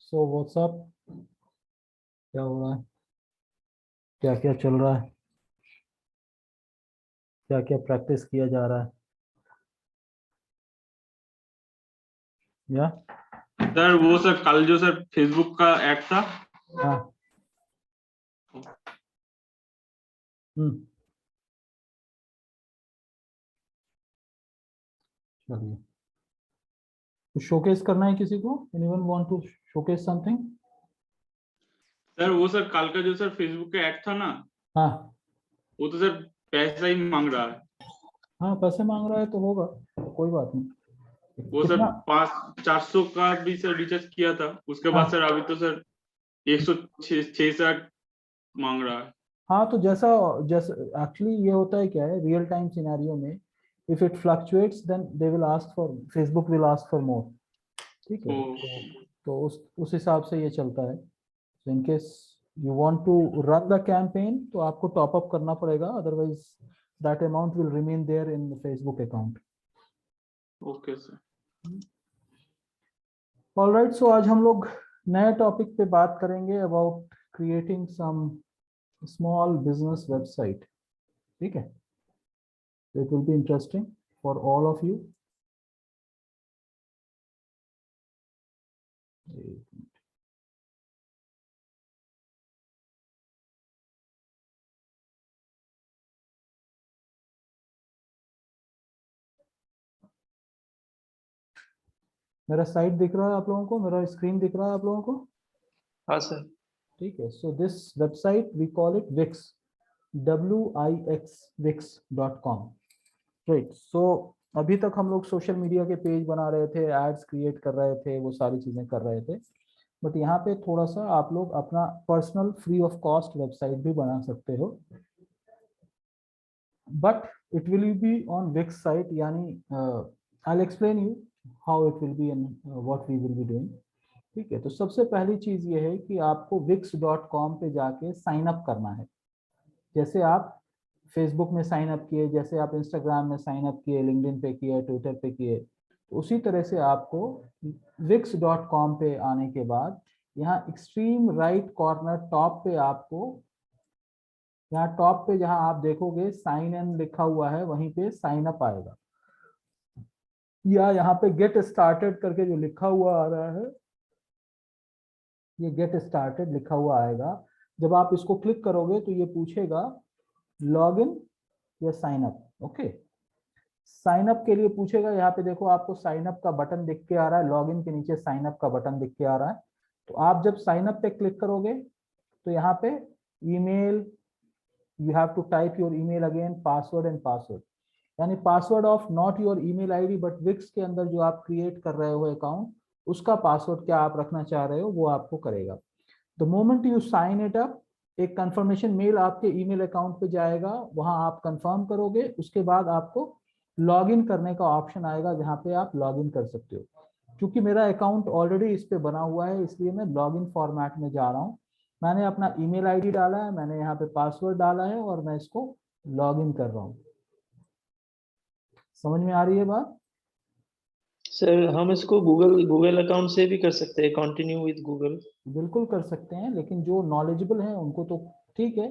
So what's up, क्या हो रहा है, क्या क्या चल रहा है, क्या क्या प्रैक्टिस किया जा रहा है? या सर वो सर कल जो सर फेसबुक का ऐड था। हाँ। चलिए, तो शोकेस करना है किसी को? Anyone want to showcase something? Sir वो सर कल का जो सर फेसबुक का ऐड था ना, हाँ वो तो सर पैसा ही मांग रहा है। हाँ, पैसे मांग रहा है तो होगा, कोई बात नहीं। वो सर कितना? 400 का भी सर रिचार्ज किया था, उसके बाद हाँ सर अभी तो सर 166 मांग रहा है। हाँ, तो जैसा जैसा एक्चुअली ये होता है, क्या है, रियल टाइम सिनेरियो में if it fluctuates then they will ask for, Facebook will ask for more. ठीक है, ओ, तो उस हिसाब से ये चलता है। So in case you want to run the campaign, तो आपको टॉप अप करना पड़ेगा, otherwise that amount will remain there in the Facebook account. Okay sir. All right, so आज हम लोग नए टॉपिक पे बात करेंगे about creating some small business website. ठीक है, it will be interesting for all of you. मेरा साइट दिख रहा है आप लोगों को, मेरा स्क्रीन दिख रहा है आप लोगों को? हाँ सर। ठीक है, so this website we call it Wix, WIX, wix.com. Right, so अभी तक हम लोग सोशल मीडिया के पेज बना रहे थे, एड्स क्रिएट कर रहे थे, वो सारी चीजें कर रहे थे, बट यहाँ पे थोड़ा सा आप लोग अपना personal free of cost website भी बना सकते हो, but it will be on Wix site, यानी I will explain you how it will be and what we will be doing. ठीक है, तो सबसे पहली चीज ये है कि आपको wix.com पे जाके साइन अप करना है। जैसे आप फेसबुक में साइन अप किए, जैसे आप इंस्टाग्राम में साइन अप किए, लिंक्डइन पे किए, ट्विटर पे किए, तो उसी तरह से आपको wix.com पे आने के बाद यहाँ एक्सट्रीम राइट कॉर्नर टॉप पे आपको, यहाँ टॉप पे जहाँ आप देखोगे साइन इन लिखा हुआ है, वहीं पे साइन अप आएगा, या यहाँ पे गेट स्टार्टेड करके जो लिखा हुआ आ रहा है, ये गेट स्टार्टेड लिखा हुआ आएगा। जब आप इसको क्लिक करोगे तो ये पूछेगा लॉग इन या sign up. Okay, sign up के लिए पूछेगा, यहाँ पे देखो आपको साइन अप का बटन दिख के आ रहा है, लॉगिन के नीचे साइन अप का बटन दिख के आ रहा है। तो आप जब साइन अप पे क्लिक करोगे तो यहाँ पे email, you have to type your email again, password and password, यानी password of not your email ID but Wix के अंदर जो आप क्रिएट कर रहे हो अकाउंट, उसका पासवर्ड क्या आप रखना चाह रहे हो वो आपको करेगा। The moment you sign it up, एक कंफर्मेशन मेल आपके ईमेल अकाउंट पे जाएगा, वहां आप कंफर्म करोगे, उसके बाद आपको लॉगिन करने का ऑप्शन आएगा जहां पे आप लॉगिन कर सकते हो। क्योंकि मेरा अकाउंट ऑलरेडी इस पे बना हुआ है, इसलिए मैं लॉगिन फॉर्मेट में जा रहा हूँ। मैंने अपना ईमेल आईडी डाला है, मैंने यहाँ पे पासवर्ड डाला है और मैं इसको लॉगिन कर रहा हूँ। समझ में आ रही है बात? सर हम इसको गूगल अकाउंट से भी कर सकते हैं, कंटिन्यू विद गूगल। बिल्कुल कर सकते हैं, लेकिन जो नॉलेजेबल है उनको तो ठीक है,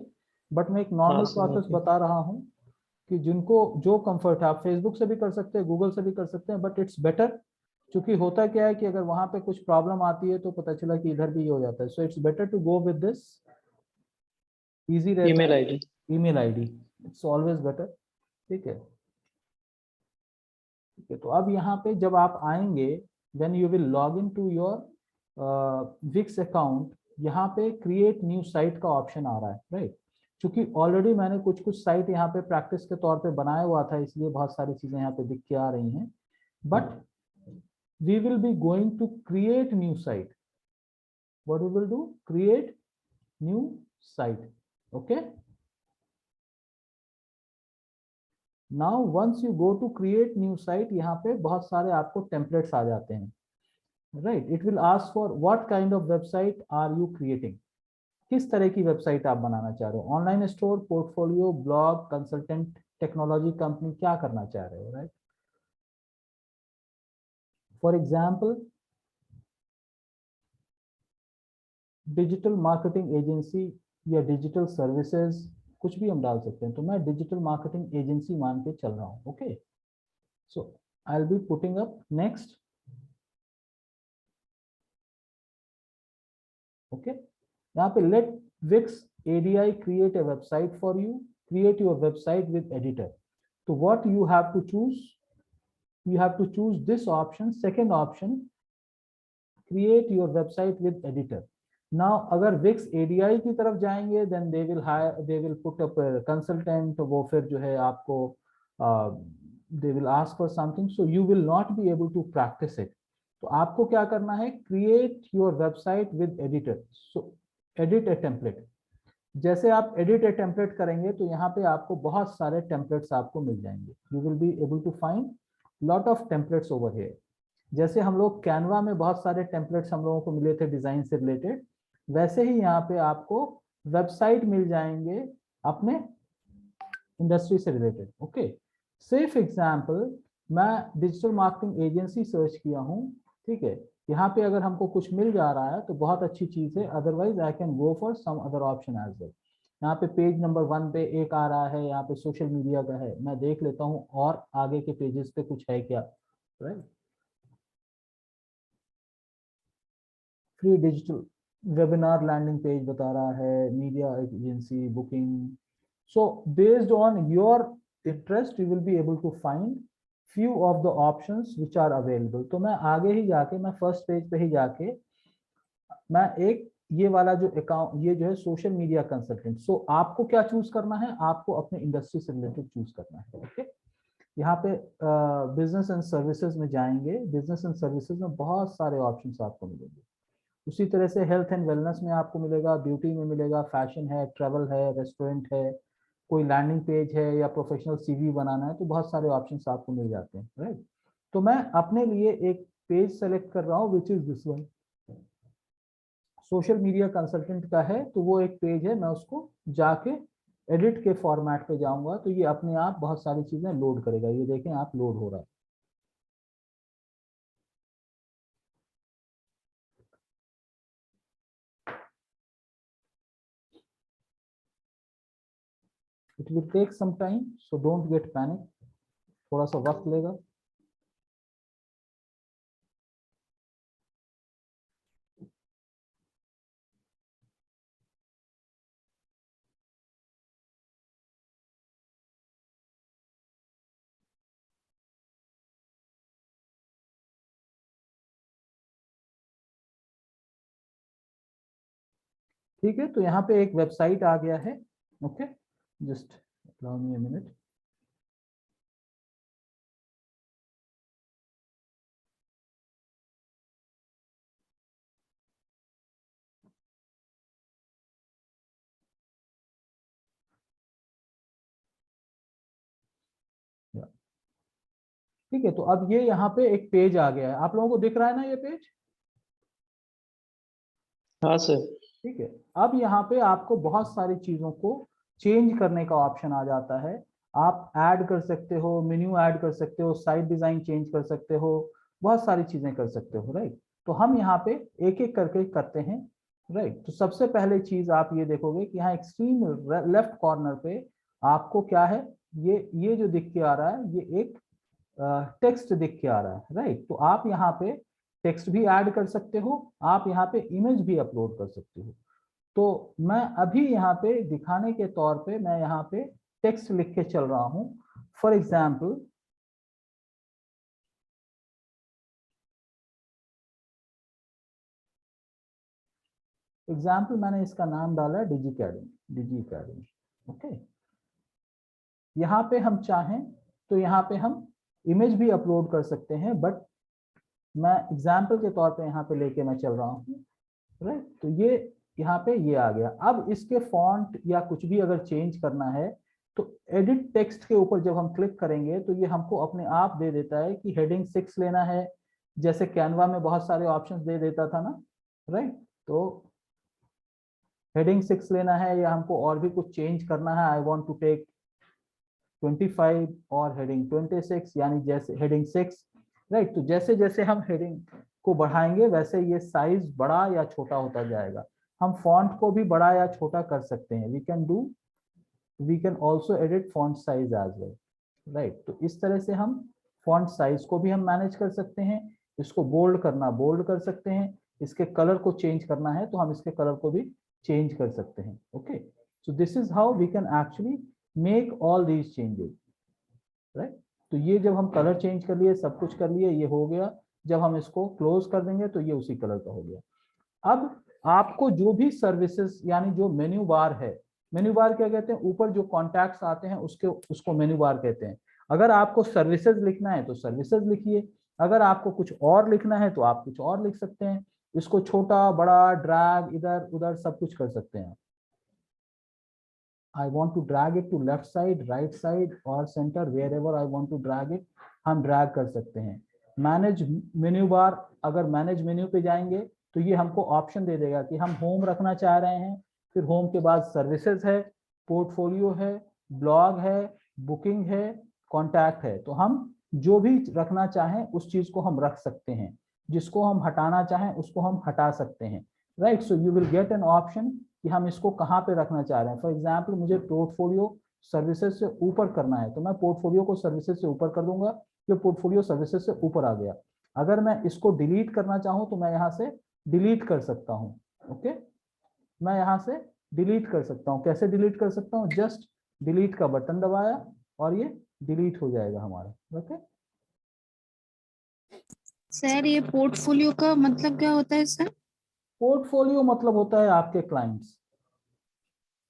बट मैं एक हाँ नॉर्मल सर, प्रोसेस ओके। बता रहा हूँ कि जिनको जो कंफर्ट है, आप फेसबुक से भी कर सकते हैं, गूगल से भी कर सकते हैं, बट इट्स बेटर, क्योंकि होता क्या है कि अगर वहां पे कुछ प्रॉब्लम आती है तो पता चला कि इधर भी ये हो जाता है। So it's better to go with this, easy रहता ईमेल है। ID. Email ID, it's always better. ठीक है, ठीक है, तो अब यहाँ पे जब आप आएंगे, when you will log in to your Wix account, यहाँ पे क्रिएट न्यू साइट का ऑप्शन आ रहा है, राइट? क्योंकि ऑलरेडी मैंने कुछ कुछ साइट यहाँ पे प्रैक्टिस के तौर पे बनाया हुआ था, इसलिए बहुत सारी चीजें यहाँ पे दिख के आ रही हैं, but we will be going to create new site. What we will do? Create new site. Okay, now once you go to create new site, यहाँ पे बहुत सारे आपको टेम्पलेट्स आ जाते हैं, right? It will ask for what kind of website are you creating, किस तरह की वेबसाइट आप बनाना चाह रहे हो, online store, portfolio, blog, consultant, technology company, क्या करना चाह रहे हो, right? For example digital marketing agency या डिजिटल सर्विसेज, कुछ भी हम डाल सकते हैं। तो मैं डिजिटल मार्केटिंग एजेंसी मान के चल रहा हूँ। Okay, so I will be putting up next. Okay, यहाँ पे let Wix ADI create a website for you, create your website with editor. तो what you have to choose, you have to choose this option, second option, create your website with editor. Now अगर Wix ADI की तरफ जाएंगे then they will put up a consultant, वो फिर जो है आपको they will ask for something, so you will not be able to practice it. तो आपको क्या करना है, create your website with editor, so edit a template. जैसे आप edit a template करेंगे तो यहाँ पे आपको बहुत सारे templates आपको मिल जाएंगे, you will be able to find lot of templates over here. जैसे हम लोग कैनवा में बहुत सारे टेम्पलेट्स हम लोगों को मिले थे डिजाइन से रिलेटेड, वैसे ही यहाँ पे आपको वेबसाइट मिल जाएंगे अपने इंडस्ट्री से रिलेटेड। ओके, सिर्फ एग्जांपल मैं डिजिटल मार्केटिंग एजेंसी सर्च किया हूँ, ठीक है, यहाँ पे अगर हमको कुछ मिल जा रहा है तो बहुत अच्छी चीज है, otherwise I can go for some other option as well. यहाँ पे पेज नंबर 1 पे एक आ रहा है, यहाँ पे सोशल मीडिया का है, मैं देख लेता हूँ और आगे के पेजेस पे कुछ है क्या, right. Free digital webinar landing page बता रहा है, media agency booking. So based on your interest you will be able to find few of the options which are available। तो मैं आगे ही जाके, मैं फर्स्ट पेज पे ही जाके मैं एक ये वाला जो अकाउंट, ये जो है सोशल मीडिया कंसल्टेंट, सो आपको क्या चूज करना है, आपको अपने इंडस्ट्री से रिलेटेड चूज करना है। ओके, यहाँ पे बिजनेस एंड सर्विसेज में जाएंगे, बिजनेस एंड सर्विसेज में बहुत सारे ऑप्शंस आपको मिलेंगे। उसी तरह से हेल्थ एंड वेलनेस में आपको मिलेगा, ब्यूटी में मिलेगा, फैशन है, ट्रेवल है, रेस्टोरेंट है, कोई लैंडिंग पेज है या प्रोफेशनल सीवी बनाना है, तो बहुत सारे ऑप्शंस आपको मिल जाते हैं, राइट। तो मैं अपने लिए एक पेज सेलेक्ट कर रहा हूँ which is this one, social media consultant का है, तो वो एक पेज है, मैं उसको जाके एडिट के फॉर्मेट पे जाऊंगा तो ये अपने आप बहुत सारी चीजें लोड करेगा। ये देखें आप, लोड हो रहा है। It will take some time, so don't get panic, थोड़ा सा वक्त लेगा। ठीक है, तो यहाँ पे एक वेबसाइट आ गया है। Okay, just allow me a minute. ठीक है, तो अब ये यहाँ पे एक पेज आ गया है, आप लोगों को दिख रहा है ना ये पेज? हाँ सर। ठीक है, अब यहाँ पे आपको बहुत सारी चीजों को चेंज करने का ऑप्शन आ जाता है। आप ऐड कर सकते हो, मेन्यू ऐड कर सकते हो, साइट डिजाइन चेंज कर सकते हो, बहुत सारी चीजें कर सकते हो, राइट। तो हम यहाँ पे एक एक करके करते हैं, राइट। तो सबसे पहले चीज आप ये देखोगे कि यहाँ एक्सट्रीम लेफ्ट कॉर्नर पे आपको क्या है, ये जो दिख के आ रहा है, ये एक टेक्स्ट दिख के आ रहा है, राइट। तो आप यहाँ पे टेक्स्ट भी ऐड कर सकते हो, आप यहाँ पे इमेज भी अपलोड कर सकते हो। तो मैं अभी यहाँ पे दिखाने के तौर पे मैं यहाँ पे टेक्स्ट लिख के चल रहा हूँ। फॉर एग्जाम्पल मैंने इसका नाम डाला डिजी अकेडमी। ओके, यहाँ पे हम चाहें तो यहाँ पे हम इमेज भी अपलोड कर सकते हैं, बट मैं एग्जाम्पल के तौर पे यहाँ पे लेके मैं चल रहा हूँ, राइट। तो ये यहाँ पे ये आ गया। अब इसके फॉन्ट या कुछ भी अगर चेंज करना है तो एडिट टेक्स्ट के ऊपर जब हम क्लिक करेंगे तो ये हमको अपने आप दे देता है कि हेडिंग 6 लेना है, जैसे कैनवा में बहुत सारे ऑप्शंस दे देता था ना, राइट। तो हेडिंग 6 लेना है या हमको और भी कुछ चेंज करना है, आई वांट टू टेक 25 और हेडिंग 26, यानी जैसे हेडिंग 6 राइट। तो जैसे जैसे हम हेडिंग को बढ़ाएंगे वैसे ये साइज बड़ा या छोटा होता जाएगा। हम फॉन्ट को भी बड़ा या छोटा कर सकते हैं। We can also edit font size as well, right. तो इस तरह से हम फॉन्ट साइज को भी हम मैनेज कर सकते हैं। इसको बोल्ड करना बोल्ड कर सकते हैं। इसके कलर को चेंज करना है तो हम इसके कलर को भी चेंज कर सकते हैं। Okay, so this is how we can actually make all these changes, right. तो ये जब हम कलर चेंज कर लिए, सब कुछ कर लिए, ये हो गया। जब हम इसको क्लोज कर देंगे तो ये उसी कलर का हो गया। अब आपको जो भी सर्विसेज यानी जो मेन्यू बार है, मेन्यू बार क्या कहते हैं, ऊपर जो कॉन्टैक्ट्स आते हैं उसको मेन्यू बार कहते हैं। अगर आपको सर्विसेज लिखना है तो सर्विसेज लिखिए, अगर आपको कुछ और लिखना है तो आप कुछ और लिख सकते हैं। इसको छोटा बड़ा ड्रैग इधर उधर सब कुछ कर सकते हैं। I want to drag it to left side, right side और center, wherever I want to drag it, हम drag कर सकते हैं। मैनेज मेन्यू बार, अगर मैनेज मेन्यू पे जाएंगे तो ये हमको ऑप्शन दे देगा कि हम होम रखना चाह रहे हैं, फिर होम के बाद सर्विसेज है, पोर्टफोलियो है, ब्लॉग है, बुकिंग है, कॉन्टैक्ट है। तो हम जो भी रखना चाहें उस चीज को हम रख सकते हैं, जिसको हम हटाना चाहें उसको हम हटा सकते हैं, right. So you will get an option कि हम इसको कहाँ पे रखना चाह रहे हैं। फॉर एग्जाम्पल मुझे पोर्टफोलियो सर्विसेज से ऊपर करना है तो मैं पोर्टफोलियो को सर्विसेज से ऊपर कर दूंगा, ये पोर्टफोलियो सर्विसेज से ऊपर आ गया। अगर मैं इसको डिलीट करना चाहूँ तो मैं यहाँ से डिलीट कर सकता हूँ। ओके, मैं यहाँ से डिलीट कर सकता हूँ। कैसे डिलीट कर सकता हूँ, जस्ट डिलीट का बटन दबाया और ये डिलीट हो जाएगा हमारा। ओके सर ये पोर्टफोलियो का मतलब क्या होता है सर? पोर्टफोलियो मतलब होता है आपके क्लाइंट्स,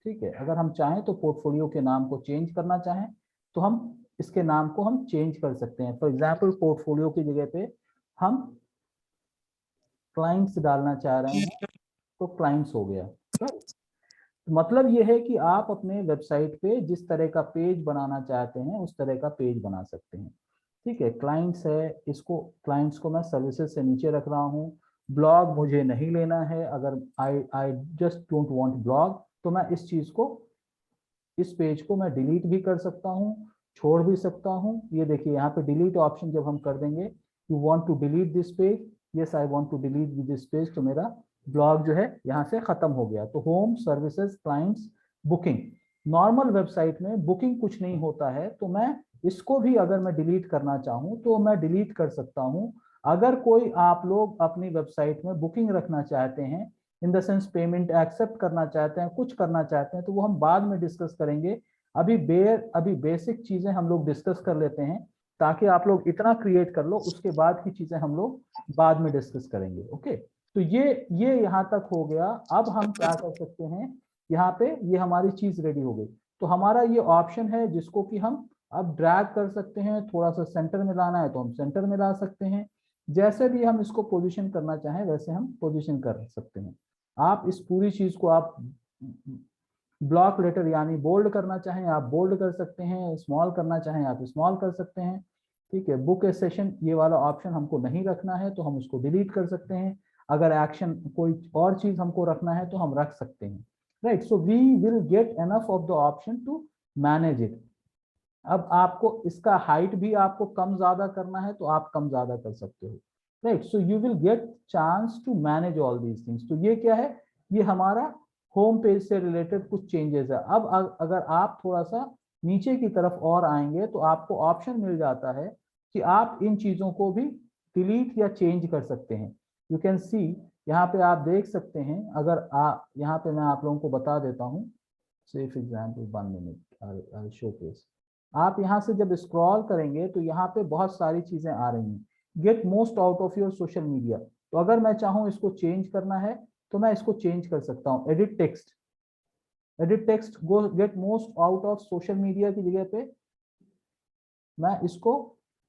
ठीक है। अगर हम चाहें तो पोर्टफोलियो के नाम को चेंज करना चाहें तो हम इसके नाम को हम चेंज कर सकते हैं। फॉर एग्जाम्पल पोर्टफोलियो की जगह पे हम क्लाइंट्स डालना चाह रहे हैं तो क्लाइंट्स हो गया। मतलब ये है कि आप अपने वेबसाइट पे जिस तरह का पेज बनाना चाहते हैं उस तरह का पेज बना सकते हैं, ठीक है। क्लाइंट्स है, इसको क्लाइंट्स को मैं सर्विसेज से नीचे रख रहा हूँ। ब्लॉग मुझे नहीं लेना है, अगर I just don't want blog तो मैं इस चीज को, इस पेज को मैं डिलीट भी कर सकता हूँ, छोड़ भी सकता हूँ। ये देखिए यहाँ पे डिलीट ऑप्शन जब हम कर देंगे, you want to delete this page, yes I want to delete this page, तो मेरा ब्लॉग जो है यहाँ से खत्म हो गया। तो home, services, clients, booking. Normal website में बुकिंग कुछ नहीं होता है तो मैं इसको भी अगर मैं डिलीट करना चाहूँ तो मैं डिलीट कर सकता हूँ। अगर कोई आप लोग अपनी वेबसाइट में बुकिंग रखना चाहते हैं, in the sense payment accept करना चाहते हैं, कुछ करना चाहते हैं, तो वो हम बाद में डिस्कस करेंगे। अभी बेसिक चीजें हम लोग डिस्कस कर लेते हैं ताकि आप लोग इतना क्रिएट कर लो, उसके बाद की चीजें हम लोग बाद में डिस्कस करेंगे। ओके, तो ये यहाँ तक हो गया। अब हम क्या कर सकते हैं, यहाँ पे ये हमारी चीज रेडी हो गई। तो हमारा ये ऑप्शन है जिसको कि हम अब ड्रैग कर सकते हैं, थोड़ा सा सेंटर में लाना है तो हम सेंटर में ला सकते हैं। जैसे भी हम इसको पोजीशन करना चाहें वैसे हम पोजीशन कर सकते हैं। आप इस पूरी चीज को आप ब्लॉक लेटर यानी बोल्ड करना चाहें आप बोल्ड कर सकते हैं, स्मॉल करना चाहें आप स्मॉल कर सकते हैं, ठीक है। बुक ए सेशन ये वाला ऑप्शन हमको नहीं रखना है तो हम उसको डिलीट कर सकते हैं। अगर एक्शन कोई और चीज हमको रखना है तो हम रख सकते हैं, right. So we will get enough of the option to manage it. अब आपको इसका हाइट भी आपको कम ज्यादा करना है तो आप कम ज्यादा कर सकते हो, right. So you will get chance to manage all these things. तो ये क्या है, ये हमारा होम पेज से रिलेटेड कुछ चेंजेस है। अब अगर आप थोड़ा सा नीचे की तरफ और आएंगे तो आपको ऑप्शन मिल जाता है कि आप इन चीजों को भी डिलीट या चेंज कर सकते हैं। यू कैन सी, यहाँ पे आप देख सकते हैं। अगर यहाँ पे मैं आप लोगों को बता देता हूँ, safe example 1 minute I show case. आप यहाँ से जब स्क्रॉल करेंगे तो यहाँ पे बहुत सारी चीजें आ रही हैं। Get most out of your social media, तो अगर मैं चाहूँ इसको चेंज करना है तो मैं इसको चेंज कर सकता हूँ। Edit text, edit text go get most out of social media की जगह पे मैं इसको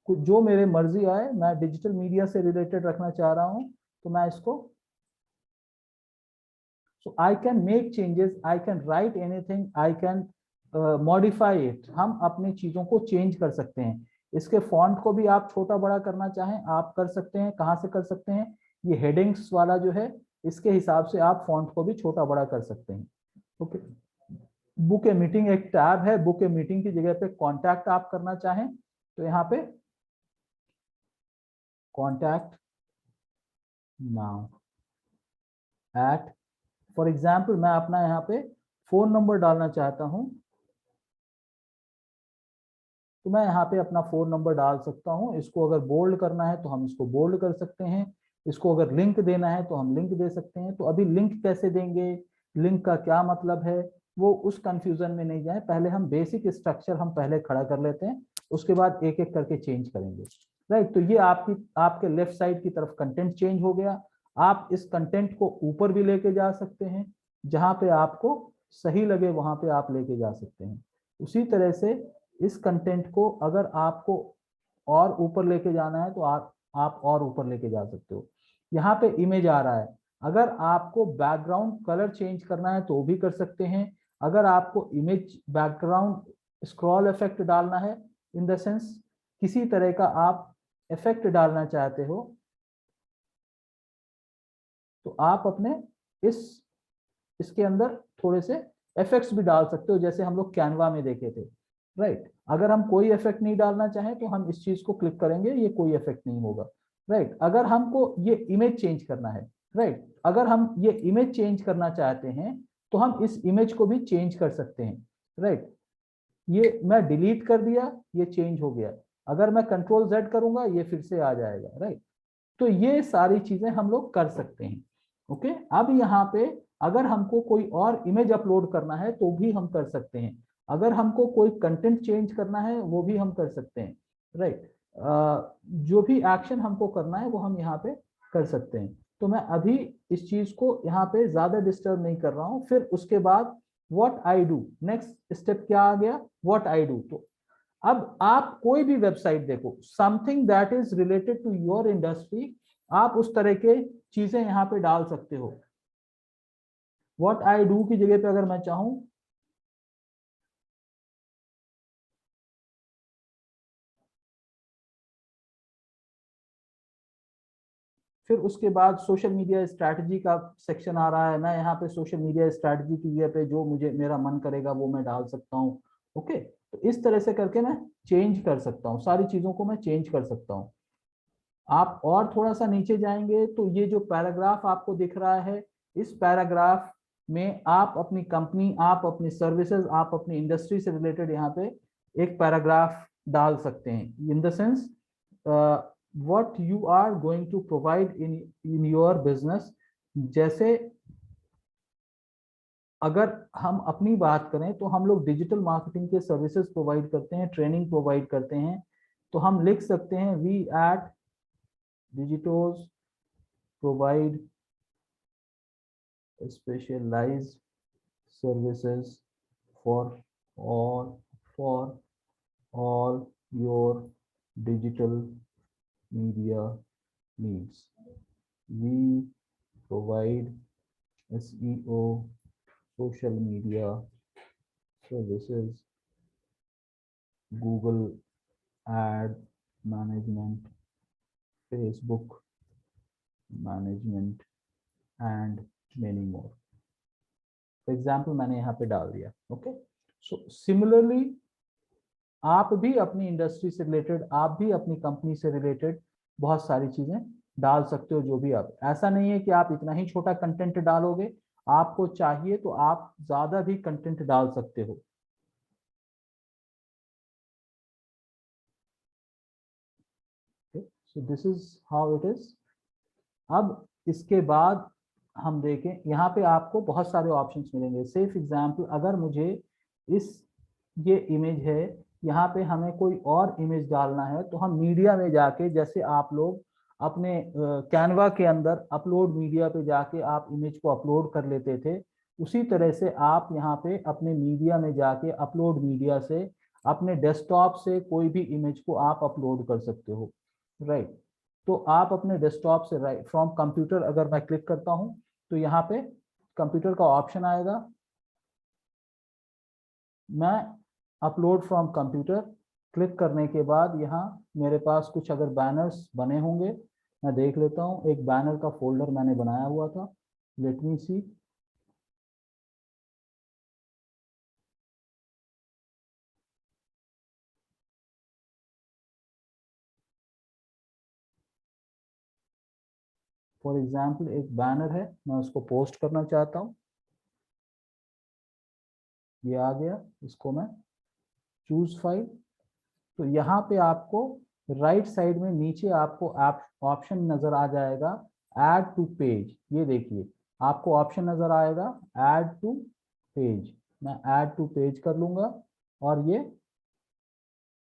जो मेरे मर्जी आए, मैं डिजिटल मीडिया से रिलेटेड रखना चाह रहा हूँ तो मैं इसको, so I can make changes, I can write anything, I can modify it। हम अपनी चीजों को चेंज कर सकते हैं। इसके फॉन्ट को भी आप छोटा बड़ा करना चाहें आप कर सकते हैं। कहाँ से कर सकते हैं, ये हेडिंग्स वाला जो है इसके हिसाब से आप फॉन्ट को भी छोटा बड़ा कर सकते हैं। ओके, बुक ए मीटिंग एक टैब है, बुक ए मीटिंग की जगह पे कॉन्टैक्ट आप करना चाहें तो यहाँ पे contact now at, for example मैं अपना यहाँ पे फोन नंबर डालना चाहता हूँ, तो मैं यहाँ पे अपना फोन नंबर डाल सकता हूँ। इसको अगर बोल्ड करना है तो हम इसको बोल्ड कर सकते हैं, इसको अगर लिंक देना है तो हम लिंक दे सकते हैं। तो अभी लिंक कैसे देंगे, लिंक का क्या मतलब है, वो उस कंफ्यूजन में नहीं जाए, पहले हम बेसिक स्ट्रक्चर हम पहले खड़ा कर लेते हैं, उसके बाद एक एक करके चेंज करेंगे। राइट, तो ये आपके लेफ्ट साइड की तरफ कंटेंट चेंज हो गया। आप इस कंटेंट को ऊपर भी लेके जा सकते हैं, जहां पे आपको सही लगे वहां पे आप लेके जा सकते हैं। उसी तरह से इस कंटेंट को अगर आपको और ऊपर लेके जाना है तो आप और ऊपर लेके जा सकते हो। यहाँ पे इमेज आ रहा है, अगर आपको बैकग्राउंड कलर चेंज करना है तो भी कर सकते हैं। अगर आपको इमेज बैकग्राउंड स्क्रॉल इफेक्ट डालना है, इन द सेंस किसी तरह का आप इफेक्ट डालना चाहते हो, तो आप अपने इसके अंदर थोड़े से इफेक्ट्स भी डाल सकते हो, जैसे हम लोग कैनवा में देखे थे। राइट, अगर हम कोई इफेक्ट नहीं डालना चाहें तो हम इस चीज को क्लिक करेंगे, ये कोई इफेक्ट नहीं होगा। राइट, अगर हमको ये इमेज चेंज करना है, राइट, अगर हम ये इमेज चेंज करना चाहते हैं तो हम इस इमेज को भी चेंज कर सकते हैं। राइट, ये मैं डिलीट कर दिया, ये चेंज हो गया। अगर मैं कंट्रोल Z करूंगा ये फिर से आ जाएगा। राइट, तो ये सारी चीजें हम लोग कर सकते हैं। ओके, अब यहाँ पे अगर हमको कोई और इमेज अपलोड करना है तो भी हम कर सकते हैं, अगर हमको कोई कंटेंट चेंज करना है वो भी हम कर सकते हैं। राइट, जो भी एक्शन हमको करना है वो हम यहाँ पे कर सकते हैं। तो मैं अभी इस चीज को यहाँ पे ज्यादा डिस्टर्ब नहीं कर रहा हूँ। फिर उसके बाद what I do, next step क्या आ गया, व्हाट आई डू। तो अब आप कोई भी वेबसाइट देखो, something that is related to your industry, आप उस तरह के चीजें यहाँ पे डाल सकते हो। व्हाट आई डू की जगह पे अगर मैं चाहूं, फिर उसके बाद सोशल मीडिया स्ट्रैटेजी का सेक्शन आ रहा है, मैं यहाँ पे सोशल मीडिया स्ट्रैटेजी की जगह पे जो मुझे मेरा मन करेगा वो मैं डाल सकता हूँ। ओके, तो इस तरह से करके मैं चेंज कर सकता हूँ, सारी चीजों को मैं चेंज कर सकता हूँ। आप और थोड़ा सा नीचे जाएंगे तो ये जो पैराग्राफ आपको दिख रहा है, इस पैराग्राफ में आप अपनी कंपनी, आप अपनी सर्विसेज, आप अपनी इंडस्ट्री से रिलेटेड यहाँ पे एक पैराग्राफ डाल सकते हैं। In the sense what you are going to provide in your business. जैसे अगर हम अपनी बात करें तो हम लोग डिजिटल मार्केटिंग के सर्विसेज प्रोवाइड करते हैं, ट्रेनिंग प्रोवाइड करते हैं। तो हम लिख सकते हैं we at Digitos provide specialized services for all your digital media needs. We provide SEO, social media services, Google ad management, Facebook management and many more. For example मैंने यहाँ पे डाल दिया। ओके, सो सिमिलरली आप भी अपनी industry से related, आप भी अपनी कंपनी से रिलेटेड बहुत सारी चीजें डाल सकते हो। जो भी आप, ऐसा नहीं है कि आप इतना ही छोटा कंटेंट डालोगे, आपको चाहिए तो आप ज्यादा भी कंटेंट डाल सकते हो। सो this is how it is. अब इसके बाद हम देखें, यहाँ पे आपको बहुत सारे ऑप्शंस मिलेंगे। सेफ एग्जाम्पल, अगर मुझे ये इमेज है, यहाँ पे हमें कोई और इमेज डालना है तो हम मीडिया में जाके, जैसे आप लोग अपने कैनवा के अंदर अपलोड मीडिया पे जाके आप इमेज को अपलोड कर लेते थे, उसी तरह से आप यहाँ पे अपने मीडिया में जाके अपलोड मीडिया से अपने डेस्कटॉप से कोई भी इमेज को आप अपलोड कर सकते हो। राइट, तो आप अपने डेस्कटॉप से, राइट फ्रॉम कंप्यूटर अगर मैं क्लिक करता हूं तो यहाँ पे कंप्यूटर का ऑप्शन आएगा, मैं अपलोड फ्रॉम कंप्यूटर क्लिक करने के बाद यहाँ मेरे पास कुछ अगर बैनर्स बने होंगे, मैं देख लेता हूँ। एक बैनर का फोल्डर मैंने बनाया हुआ था, let me see. For example एक बैनर है, मैं उसको पोस्ट करना चाहता हूँ, ये आ गया, इसको मैं चूज फाइल। तो यहाँ पे आपको राइट साइड में नीचे आपको ऑप्शन नजर आ जाएगा ऐड टू पेज। ये देखिए आपको ऑप्शन नजर आएगा ऐड टू पेज। मैं ऐड टू पेज कर लूंगा और ये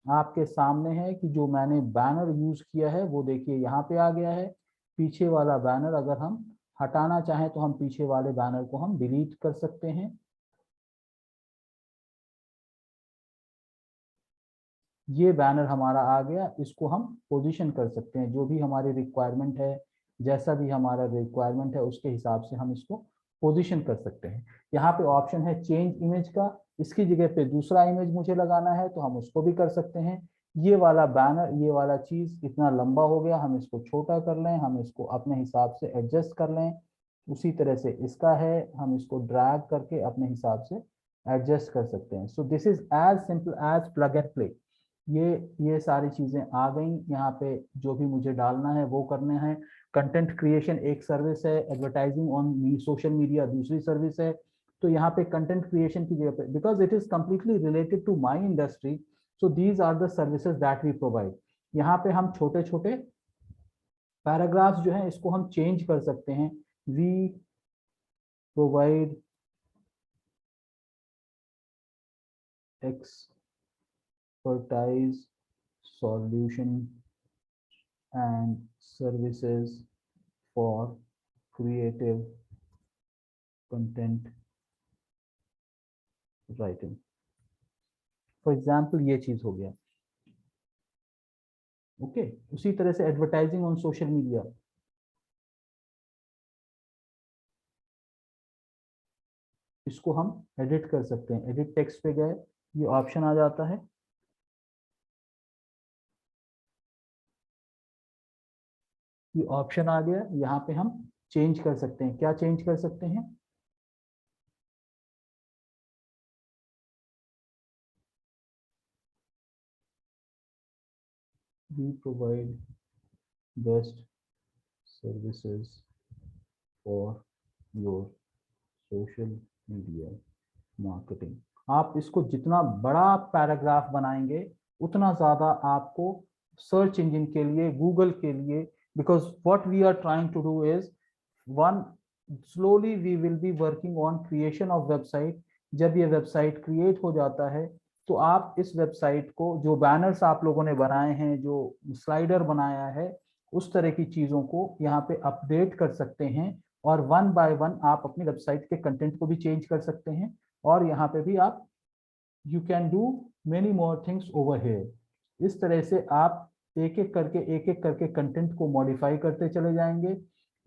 आपके सामने है कि जो मैंने बैनर यूज किया है वो देखिए यहाँ पे आ गया है। पीछे वाला बैनर अगर हम हटाना चाहें तो हम पीछे वाले बैनर को हम डिलीट कर सकते हैं। ये बैनर हमारा आ गया, इसको हम पोजीशन कर सकते हैं, जो भी हमारी रिक्वायरमेंट है, जैसा भी हमारा रिक्वायरमेंट है उसके हिसाब से हम इसको पोजीशन कर सकते हैं। यहाँ पे ऑप्शन है चेंज इमेज का, इसकी जगह पे दूसरा इमेज मुझे लगाना है तो हम उसको भी कर सकते हैं। ये वाला बैनर, ये वाला चीज इतना लंबा हो गया, हम इसको छोटा कर लें, हम इसको अपने हिसाब से एडजस्ट कर लें। उसी तरह से इसका है, हम इसको ड्रैग करके अपने हिसाब से एडजस्ट कर सकते हैं। So this is as simple as plug and play. ये सारी चीजें आ गई। यहाँ पे जो भी मुझे डालना है वो करने हैं। कंटेंट क्रिएशन एक सर्विस है, एडवर्टाइजिंग ऑन सोशल मीडिया दूसरी सर्विस है। तो यहाँ पे कंटेंट क्रिएशन की जगह पे, because it is completely related to my industry, so these are the services that we provide. यहाँ पे हम छोटे छोटे पैराग्राफ्स जो है इसको हम चेंज कर सकते हैं। We provide expertise, solution and services for creative content writing. For example ये चीज हो गया। ओके उसी तरह से एडवर्टाइजिंग ऑन सोशल मीडिया, इसको हम एडिट कर सकते हैं। एडिट टेक्स्ट पे गए, ये ऑप्शन आ जाता है, ये ऑप्शन आ गया। यहाँ पे हम चेंज कर सकते हैं। क्या चेंज कर सकते हैं? We provide best services for your social media marketing। आप इसको जितना बड़ा पैराग्राफ बनाएंगे उतना ज्यादा आपको सर्च इंजन के लिए, गूगल के लिए, because what we are trying to do is one, slowly we will be working on creation of website. जब ये वेबसाइट क्रिएट हो जाता है तो आप इस वेबसाइट को, जो बैनर्स आप लोगों ने बनाए हैं, जो स्लाइडर बनाया है, उस तरह की चीजों को यहाँ पे अपडेट कर सकते हैं और वन बाय वन आप अपनी वेबसाइट के कंटेंट को भी चेंज कर सकते हैं। और यहाँ पे भी आप you can do many more things over here. इस तरह से आप एक एक करके कंटेंट को मॉडिफाई करते चले जाएंगे।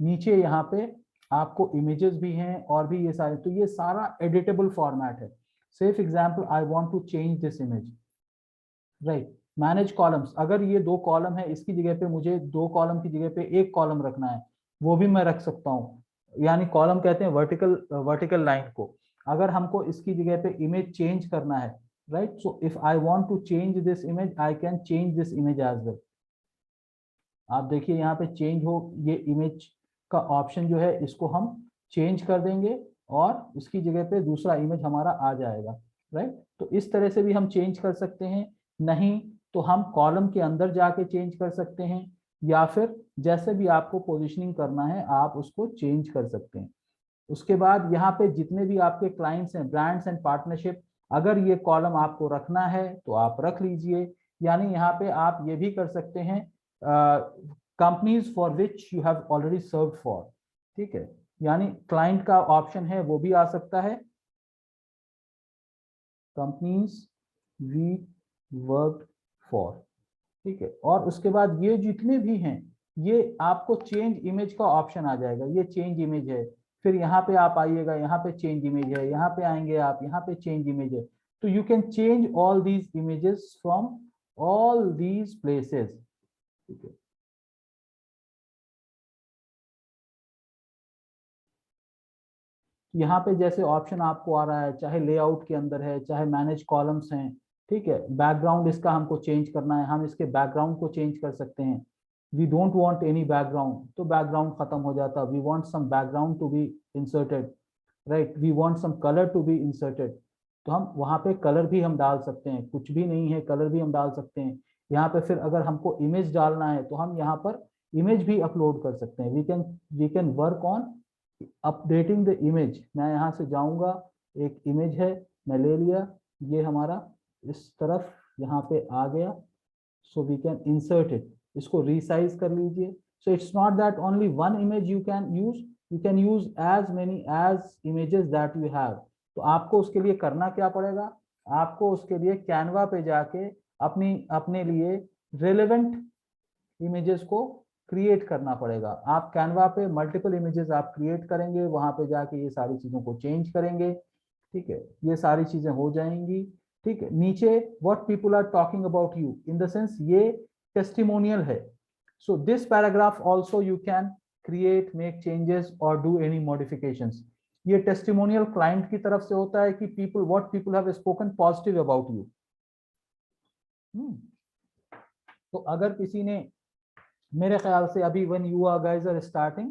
नीचे यहाँ पे आपको इमेजेस भी हैं और भी ये सारे, तो ये सारा एडिटेबल फॉर्मेट है। Safe example, I want to change this image, right. Manage columns, अगर ये 2 कॉलम है, इसकी जगह पे मुझे 2 कॉलम की जगह पे 1 कॉलम रखना है, वो भी मैं रख सकता हूँ। यानी कॉलम कहते हैं वर्टिकल लाइन को। अगर हमको इसकी जगह पे इमेज चेंज करना है, right, so if I want to change this image, I can change this image as well. आप देखिए यहाँ पे चेंज हो, ये इमेज का ऑप्शन जो है इसको हम चेंज कर देंगे और इसकी जगह पे दूसरा इमेज हमारा आ जाएगा, राइट। तो इस तरह से भी हम चेंज कर सकते हैं। नहीं तो हम कॉलम के अंदर जाके चेंज कर सकते हैं, या फिर जैसे भी आपको पोजीशनिंग करना है आप उसको चेंज कर सकते हैं। उसके बाद यहाँ पे जितने भी आपके क्लाइंट्स हैं, ब्रांड्स एंड पार्टनरशिप, अगर ये कॉलम आपको रखना है तो आप रख लीजिए। यानी यहाँ पे आप ये भी कर सकते हैं companies for which you have already serve for, ठीक है। यानी क्लाइंट का ऑप्शन है वो भी आ सकता है, कंपनीज वी वर्क फॉर, ठीक है। और उसके बाद ये जितने भी हैं, ये आपको चेंज इमेज का ऑप्शन आ जाएगा। ये चेंज इमेज है, फिर यहाँ पे आप आइएगा, यहाँ पे चेंज इमेज है, यहाँ पे आएंगे आप, यहाँ पे चेंज इमेज है। तो you can change all these images from all these places, ठीक है। यहाँ पे जैसे ऑप्शन आपको आ रहा है, चाहे लेआउट के अंदर है, चाहे मैनेज कॉलम्स हैं, ठीक है। बैकग्राउंड इसका हमको चेंज करना है, हम इसके बैकग्राउंड को चेंज कर सकते हैं। We don't want any background, तो बैकग्राउंड खत्म हो जाता, we want some background to be inserted, right, we want some colour to be inserted, तो हम वहाँ पे कलर भी हम डाल सकते हैं, कुछ भी नहीं है कलर भी हम डाल सकते हैं यहाँ पे। फिर अगर हमको इमेज डालना है तो हम यहाँ पर इमेज भी अपलोड कर सकते हैं, we can work on updating the image. मैं यहाँ से जाऊँगा, एक इमेज है मैं ले लिया, ये हमारा इस तरफ यहाँ पे आ गया, so we can insert it, इसको रीसाइज कर लीजिए। So it's not that only one image you can use as many as images that you have. तो आपको उसके लिए करना क्या पड़ेगा, आपको उसके लिए कैनवा पे जाके अपने लिए रेलेवेंट इमेजेस को क्रिएट करना पड़ेगा। आप कैनवा पे मल्टीपल इमेजेस आप क्रिएट करेंगे, वहां पे जाके ये सारी चीजों को चेंज करेंगे, ठीक है, ये सारी चीजें हो जाएंगी, ठीक है। नीचे what people are talking about you, in the sense ये टेस्टिमोनियल है, so this paragraph also you can create, make changes और डू एनी मॉडिफिकेशंस। ये टेस्टिमोनियल क्लाइंट की तरफ से होता है कि people what people have spoken positive about you. तो अगर किसी ने, मेरे ख्याल से अभी when you are guys are starting,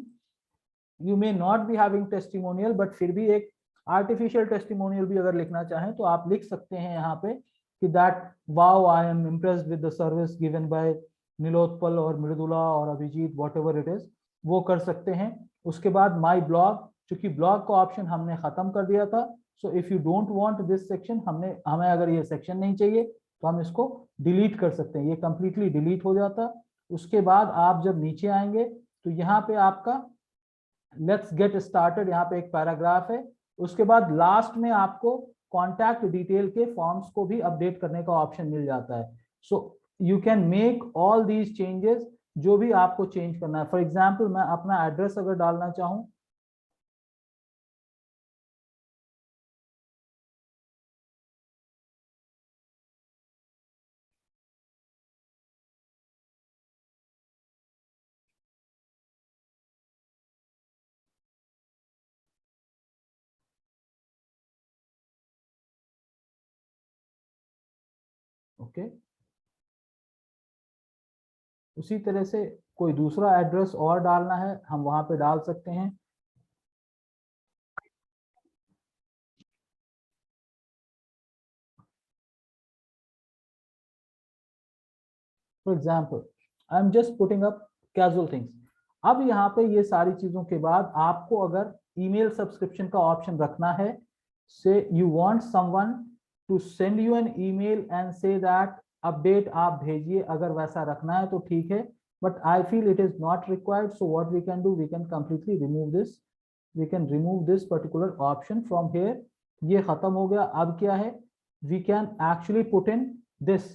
you may not be having testimonial, but फिर भी एक आर्टिफिशियल टेस्टिमोनियल भी अगर लिखना चाहें तो आप लिख सकते हैं यहाँ पे कि that wow I am impressed with the service given by Nilotpal और मृदुला और अभिजीत, व्हाटएवर इट इज, वो कर सकते हैं। उसके बाद माय ब्लॉग, चूंकि ब्लॉग का ऑप्शन हमने खत्म कर दिया था, so if you don't want this section, हमें अगर ये सेक्शन नहीं चाहिए तो हम इसको डिलीट कर सकते हैं, ये कंप्लीटली डिलीट हो जाता। उसके बाद आप जब नीचे आएंगे तो यहाँ पे आपका लेट्स गेट स्टार्टेड, यहाँ पे एक पैराग्राफ है, उसके बाद लास्ट में आपको कॉन्टैक्ट डिटेल के फॉर्म्स को भी अपडेट करने का ऑप्शन मिल जाता है। So you can make all these changes, जो भी आपको चेंज करना है। फॉर एग्जाम्पल मैं अपना एड्रेस अगर डालना चाहूँ, ओके, उसी तरह से कोई दूसरा एड्रेस और डालना है हम वहां पे डाल सकते हैं। For example I am just putting up casual things. अब यहाँ पे ये सारी चीजों के बाद आपको अगर ईमेल सब्सक्रिप्शन का ऑप्शन रखना है, say you want someone to send you an email and say that update आप भेजिए, अगर वैसा रखना है तो ठीक है, but I feel it is not required. So what we can do, we can completely remove this, we can remove this particular option from here. ये खत्म हो गया। अब क्या है, we can actually put in this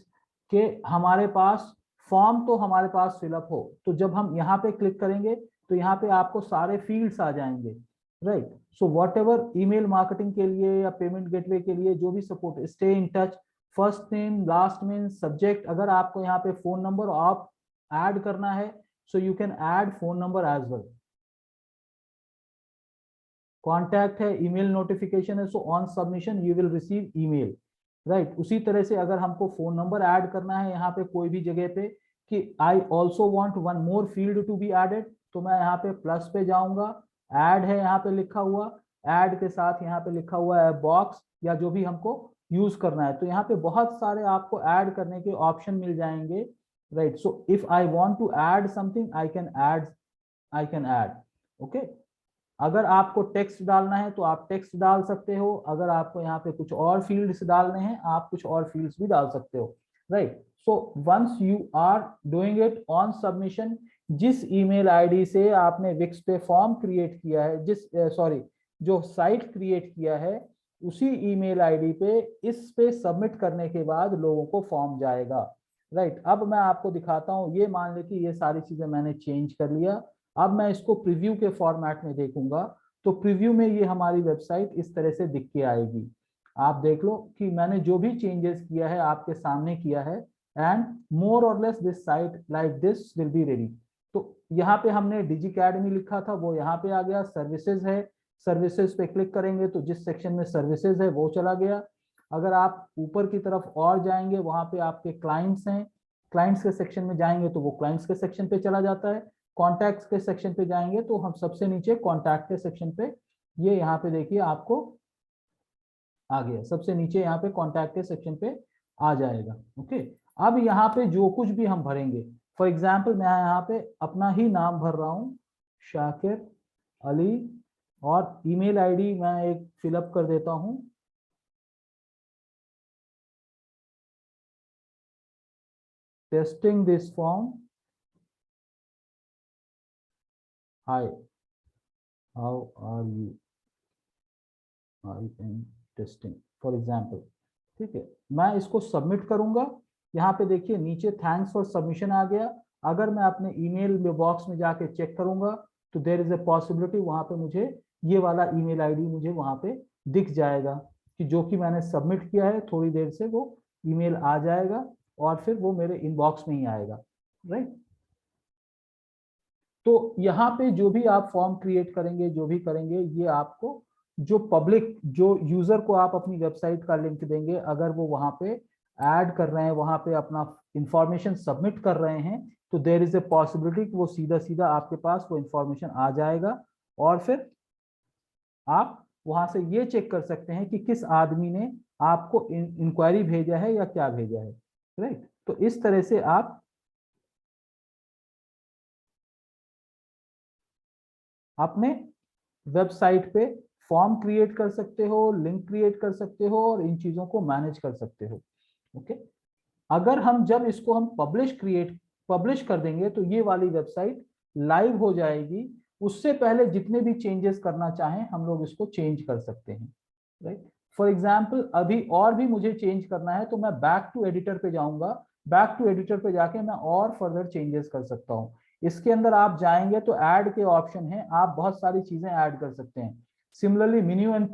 के हमारे पास form तो हमारे पास फिलअप हो, तो जब हम यहाँ पे क्लिक करेंगे तो यहाँ पे आपको सारे फील्ड्स आ जाएंगे, right. So what ever email marketing के लिए या पेमेंट गेटवे के लिए जो भी support, stay in touch, first name, last name, subject, अगर आपको यहाँ पे फोन नंबर आप ऐड करना है, so you can add phone number as well. Contact है, ईमेल नोटिफिकेशन है, so on submission you will receive email, right. उसी तरह से अगर हमको फोन नंबर ऐड करना है यहाँ पे कोई भी जगह पे कि I also want one more field to be added, तो मैं यहाँ पे प्लस पे जाऊंगा, ऐड है यहाँ पे लिखा हुआ, ऐड के साथ यहाँ पे लिखा हुआ है बॉक्स या जो भी हमको यूज करना है, तो यहाँ पे बहुत सारे आपको ऐड करने के ऑप्शन मिल जाएंगे, right. So if I want to add something I can add, okay. अगर आपको टेक्स्ट डालना है तो आप टेक्स्ट डाल सकते हो, अगर आपको यहाँ पे कुछ और फील्ड्स डालने हैं आप कुछ और फील्ड्स भी डाल सकते हो, right. So once you are doing it on submission, जिस ईमेल आईडी से आपने विक्स पे फॉर्म क्रिएट किया है, जो साइट क्रिएट किया है, उसी ईमेल आईडी पे इस पे सबमिट करने के बाद लोगों को फॉर्म जाएगा, राइट। अब मैं आपको दिखाता हूँ, ये मान ले कि ये सारी चीजें मैंने चेंज कर लिया। अब मैं इसको प्रीव्यू के फॉर्मेट में देखूंगा, तो प्रीव्यू में ये हमारी वेबसाइट इस तरह से दिख के आएगी। आप देख लो कि मैंने जो भी चेंजेस किया है आपके सामने किया है, एंड मोर और less this site like this will be ready. तो यहाँ पे हमने डिजिकैडमी लिखा था, वो यहाँ पे आ गया, सर्विसेज है, सर्विसेज पे क्लिक करेंगे तो जिस सेक्शन में सर्विसेज है वो चला गया। अगर आप ऊपर की तरफ और जाएंगे, वहां पे आपके क्लाइंट्स हैं, क्लाइंट्स के सेक्शन में जाएंगे तो वो क्लाइंट्स के सेक्शन पे चला जाता है, कॉन्टैक्ट्स के सेक्शन पे जाएंगे तो हम सबसे नीचे कॉन्टैक्ट के सेक्शन पे, ये यहाँ पे देखिए आपको आ गया, सबसे नीचे यहाँ पे कॉन्टैक्ट के सेक्शन पे आ जाएगा। ओके, अब यहाँ पे जो कुछ भी हम भरेंगे, फॉर एग्जाम्पल मैं यहाँ पे अपना ही नाम भर रहा हूँ, शाकिर अली, और ईमेल आईडी मैं एक फिलअप कर देता हूँ, testing this form, hi how are you, I am testing for example. ठीक है, मैं इसको सबमिट करूंगा। यहाँ पे देखिए नीचे थैंक्स फॉर सबमिशन आ गया। अगर मैं अपने ईमेल बॉक्स में जाके चेक करूंगा तो देयर इज अ पॉसिबिलिटी वहां पे मुझे ये वाला ईमेल आईडी मुझे वहां पे दिख जाएगा कि जो कि मैंने सबमिट किया है, थोड़ी देर से वो ईमेल आ जाएगा और फिर वो मेरे इनबॉक्स में ही आएगा, राइट। तो यहाँ पे जो भी आप फॉर्म क्रिएट करेंगे, जो भी करेंगे, ये आपको जो पब्लिक, जो यूजर को आप अपनी वेबसाइट का लिंक देंगे, अगर वो वहां पे ऐड कर रहे हैं, वहां पे अपना इंफॉर्मेशन सबमिट कर रहे हैं, तो देयर इज ए पॉसिबिलिटी कि वो सीधा सीधा आपके पास वो इंफॉर्मेशन आ जाएगा और फिर आप वहां से ये चेक कर सकते हैं कि किस आदमी ने आपको इंक्वायरी भेजा है या क्या भेजा है, राइट। तो इस तरह से आप अपने वेबसाइट पे फॉर्म क्रिएट कर सकते हो, लिंक क्रिएट कर सकते हो और इन चीजों को मैनेज कर सकते हो। ओके, अगर हम जब इसको हम पब्लिश कर देंगे तो ये वाली वेबसाइट लाइव हो जाएगी। उससे पहले जितने भी चेंजेस करना चाहें हम लोग इसको चेंज कर सकते हैं, राइट। फॉर एग्जाम्पल अभी और भी मुझे चेंज करना है तो मैं बैक टू एडिटर पे जाऊंगा, बैक टू एडिटर पे जाके मैं और फर्दर चेंजेस कर सकता हूँ। इसके अंदर आप जाएंगे तो ऐड के ऑप्शन है, आप बहुत सारी चीजें ऐड कर सकते हैं। सिमिलरली मेन्यू एंड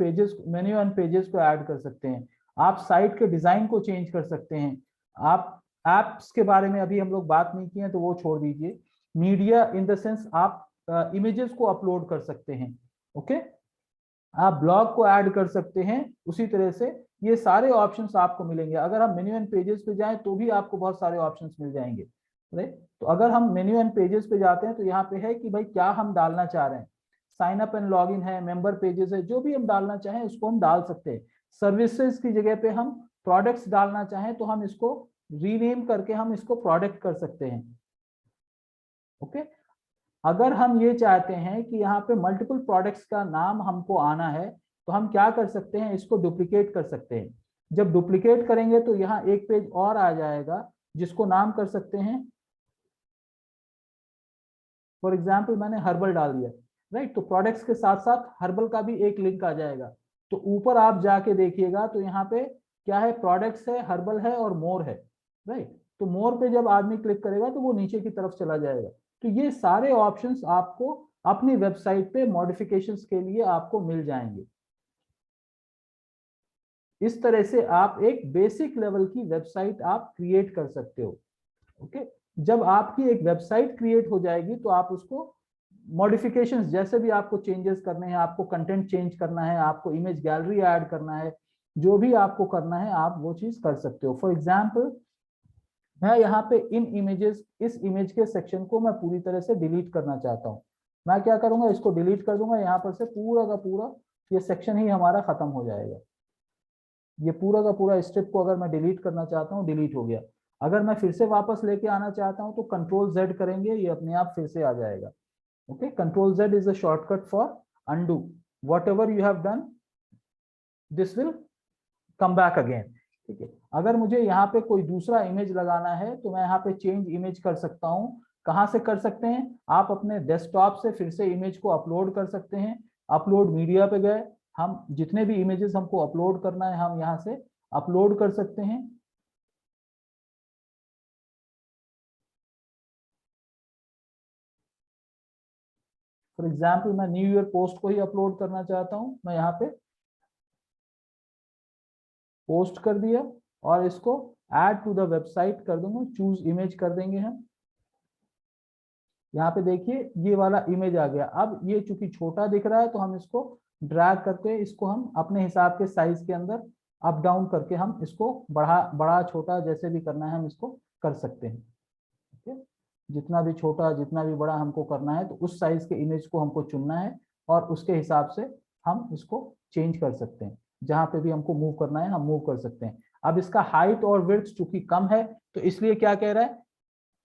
पेजेस को ऐड कर सकते हैं, आप साइट के डिजाइन को चेंज कर सकते हैं, आप एप्स के बारे में अभी हम लोग बात नहीं किए तो वो छोड़ दीजिए। मीडिया इन द सेंस आप इमेजेस को अपलोड कर सकते हैं, ओके, आप ब्लॉग को ऐड कर सकते हैं। उसी तरह से ये सारे ऑप्शंस आपको मिलेंगे। अगर हम मेन्यू एंड पेजेस पे जाएं तो भी आपको बहुत सारे ऑप्शंस मिल जाएंगे, राइट। तो अगर हम मेन्यू एंड पेजेस पे जाते हैं तो यहाँ पे है कि भाई क्या हम डालना चाह रहे हैं, sign up and log in है, मेंबर पेजेस है, जो भी हम डालना चाहें उसको हम डाल सकते हैं। सर्विसेज की जगह पे हम प्रोडक्ट्स डालना चाहें तो हम इसको रीनेम करके हम इसको प्रोडक्ट कर सकते हैं, ओके। अगर हम ये चाहते हैं कि यहाँ पे मल्टीपल प्रोडक्ट्स का नाम हमको आना है तो हम क्या कर सकते हैं, इसको डुप्लीकेट कर सकते हैं। जब डुप्लीकेट करेंगे तो यहाँ एक पेज और आ जाएगा जिसको नाम कर सकते हैं, फॉर एग्जाम्पल मैंने हर्बल डाल दिया, राइट। तो प्रोडक्ट्स के साथ साथ हर्बल का भी एक लिंक आ जाएगा। तो ऊपर आप जाके देखिएगा तो यहाँ पे क्या है, प्रोडक्ट्स है, हर्बल है और मोर है, राइट। तो मोर पे जब आदमी क्लिक करेगा तो वो नीचे की तरफ चला जाएगा। तो ये सारे ऑप्शंस आपको अपनी वेबसाइट पे मॉडिफिकेशंस के लिए आपको मिल जाएंगे। इस तरह से आप एक बेसिक लेवल की वेबसाइट आप क्रिएट कर सकते हो, ओके। जब आपकी एक वेबसाइट क्रिएट हो जाएगी तो आप उसको मॉडिफिकेशंस जैसे भी आपको चेंजेस करने हैं, आपको कंटेंट चेंज करना है, आपको इमेज गैलरी ऐड करना है, जो भी आपको करना है आप वो चीज कर सकते हो। फॉर एग्जाम्पल मैं यहाँ पे इन इमेजेस, इस इमेज के सेक्शन को मैं पूरी तरह से डिलीट करना चाहता हूँ। मैं क्या करूंगा, इसको डिलीट कर दूंगा, यहाँ पर से पूरा का पूरा ये सेक्शन ही हमारा खत्म हो जाएगा। ये पूरा का पूरा स्ट्रिप को अगर मैं डिलीट करना चाहता हूँ, डिलीट हो गया। अगर मैं फिर से वापस लेके आना चाहता हूँ तो कंट्रोल Z करेंगे, ये अपने आप फिर से आ जाएगा, okay. Control Z is a shortcut for undo, what ever you have done this will come back again, ठीक है। अगर मुझे यहाँ पे कोई दूसरा इमेज लगाना है तो मैं यहाँ पे चेंज इमेज कर सकता हूँ। कहाँ से कर सकते हैं, आप अपने डेस्कटॉप से फिर से इमेज को अपलोड कर सकते हैं। अपलोड मीडिया पे गए, हम जितने भी इमेजेस हमको अपलोड करना है हम यहाँ से अपलोड कर सकते हैं। फॉर एग्जाम्पल मैं न्यू ईयर पोस्ट को ही अपलोड करना चाहता हूँ, मैं यहाँ पे पोस्ट कर दिया और इसको ऐड टू द वेबसाइट कर दूंगा, चूज इमेज कर देंगे हम। यहाँ पे देखिए ये वाला इमेज आ गया। अब ये चूंकि छोटा दिख रहा है तो हम इसको ड्रैग करके इसको हम अपने हिसाब के साइज के अंदर अप डाउन करके हम इसको बड़ा छोटा जैसे भी करना है हम इसको कर सकते हैं। जितना भी छोटा जितना भी बड़ा हमको करना है तो उस साइज के इमेज को हमको चुनना है और उसके हिसाब से हम इसको चेंज कर सकते हैं। जहां पे भी हमको मूव करना है हम मूव कर सकते हैं। अब इसका हाइट और विड्थ चूंकि कम है तो इसलिए क्या कह रहा है,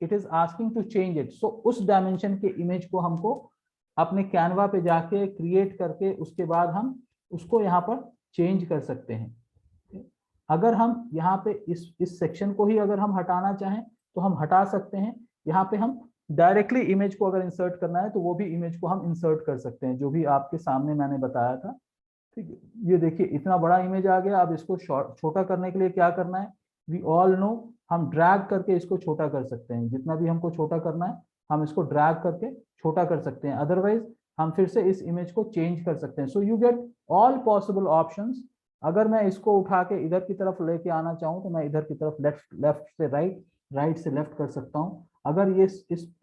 it is asking to change it. So उस डायमेंशन के इमेज को हमको अपने कैनवा पे जाके क्रिएट करके उसके बाद हम उसको यहाँ पर चेंज कर सकते हैं। अगर हम यहाँ पे इस सेक्शन को ही अगर हम हटाना चाहें तो हम हटा सकते हैं। यहाँ पे हम डायरेक्टली इमेज को अगर इंसर्ट करना है तो वो भी इमेज को हम इंसर्ट कर सकते हैं, जो भी आपके सामने मैंने बताया था। ठीक है, ये देखिए इतना बड़ा इमेज आ गया। अब इसको छोटा करने के लिए क्या करना है, वी ऑल नो, हम ड्रैग करके इसको छोटा कर सकते हैं। जितना भी हमको छोटा करना है हम इसको ड्रैग करके छोटा कर सकते हैं। अदरवाइज हम फिर से इस इमेज को चेंज कर सकते हैं। So you get all possible options. अगर मैं इसको उठा के इधर की तरफ लेके आना चाहूँ तो मैं इधर की तरफ लेफ्ट से राइट, राइट से लेफ्ट कर सकता हूँ। अगर ये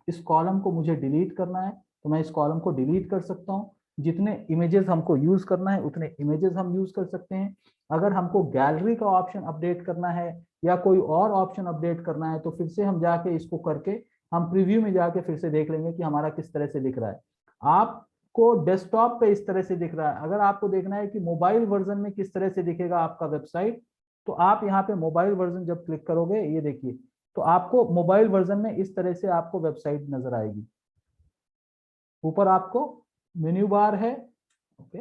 इस कॉलम को मुझे डिलीट करना है तो मैं इस कॉलम को डिलीट कर सकता हूँ। जितने इमेजेस हमको यूज करना है उतने इमेजेस हम यूज कर सकते हैं। अगर हमको गैलरी का ऑप्शन अपडेट करना है या कोई और ऑप्शन अपडेट करना है तो फिर से हम जाके इसको करके हम प्रीव्यू में जाके फिर से देख लेंगे कि हमारा किस तरह से दिख रहा है। आपको डेस्कटॉप पे इस तरह से दिख रहा है। अगर आपको देखना है कि मोबाइल वर्जन में किस तरह से दिखेगा आपका वेबसाइट, तो आप यहाँ पे मोबाइल वर्जन जब क्लिक करोगे, ये देखिए, तो आपको मोबाइल वर्जन में इस तरह से आपको वेबसाइट नजर आएगी। ऊपर आपको मेन्यू बार है, ओके,